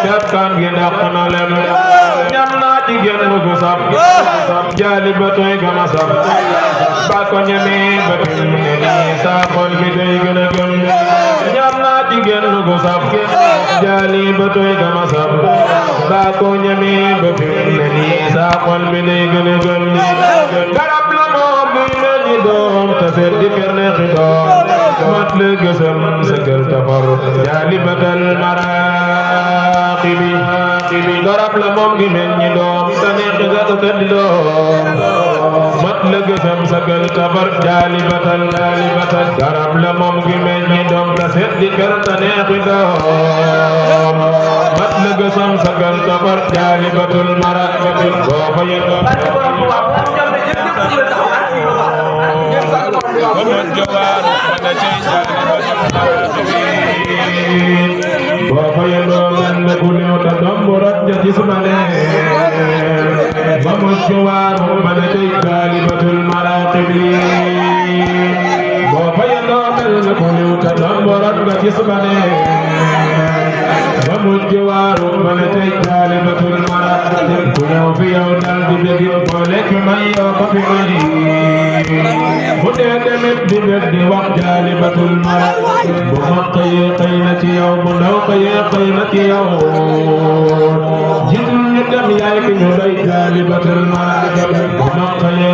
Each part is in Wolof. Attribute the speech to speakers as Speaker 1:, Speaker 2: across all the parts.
Speaker 1: Jatkan gina kanalem Nyamna jigen nugu sab Jali batoy gama sab Bako nyami batim nini Sakon biday gana gem Nyamna jigen nugu sab Jali batoy gama sab Bako nyami batim nini Sakon biday gana gem Garab lamo gina ni dom Taser di kerne khidom Mat le gesam segal tafar Jali batal maraqibi Garab lamo gina ni dom Taner khiga utad dom Mat le gesam segal tafar Jali batal Garab lamo gina ni dom Taser di kerne khidom Mat le gesam segal tafar Jali batal maraqibi Bapak yang Bapak yang doang kuliah tadam borat jadi semane. Bamus jawar mana cekali betul maratibi. Bapak yang doang kuliah tadam borat jadi semane. Bamus jawar mana cekali betul maratibi. Kuliah fiau dan dibegin boleh kemayo kopi mani. Mudah demit dibet di waktu jali betul maratibi. Bumak kaya tiyaw mundaw kaya tiyaw. Jitul nyedam yay kinyuday jali betul maratibi. Bumak kaya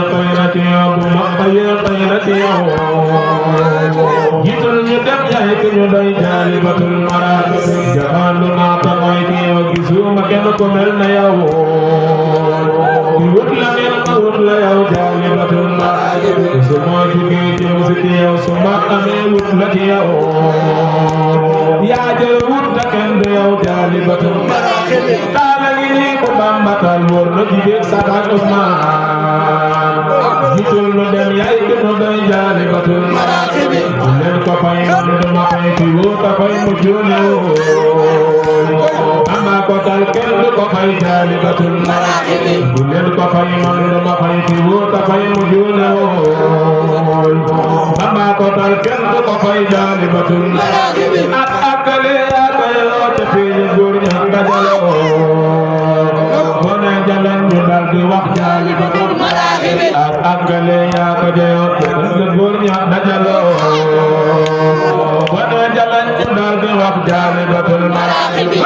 Speaker 1: tiyaw bumak kaya tiyaw. Jitul nyedam yay kinyuday jali betul maratibi. Jangan lupa tamoy tiyaw gisu makin kumel na yaw. Iwut langin kawut layaw jali betul maratibi. Semua juga tiyaw setiyaw semua kami wut la tiyaw. Ya jawut taken deyaw jali betul maratibi. Tanang ini pembambatan warna jibik sabat Usman. Jitul no dem yay kinyuday jali betul maratibi. Kulen kapay mandu mapay tiwo kapay mujune Ama kotal kendo kapay jali betul maratibi. Kulen kapay mandu mapay tiwo kapay mujune Ama kotal kendo kapay jali betul maratibi. At akale akayo tepinya gurnya hangga jalo Kone jalan jundal di wak jali betul maratibi. At akale akayo tepinya gurnya hangga jalo Kone jalan jundal di wak jali betul maratibi.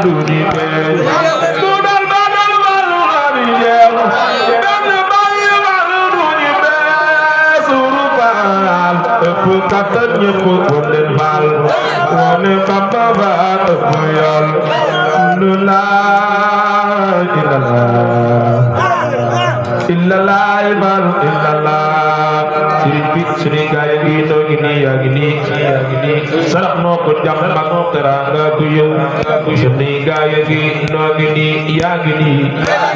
Speaker 1: du di feeñ du dal ba dal wal xari jeex benn bàyyi wal du di feeñ suru faal ëpp kattan ñëpp won leen faal wone Bamba faal ëpp yool lu laa illallah illallah sëriñ bi suñu gaay yi noo ngi nii yaa ngi nii sarax noo ko jàmm ak teraanga ku yow suñu gaay yi noo ngi nii yaa ngi nii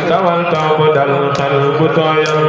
Speaker 1: tawal taw bu dal xel bu tooyal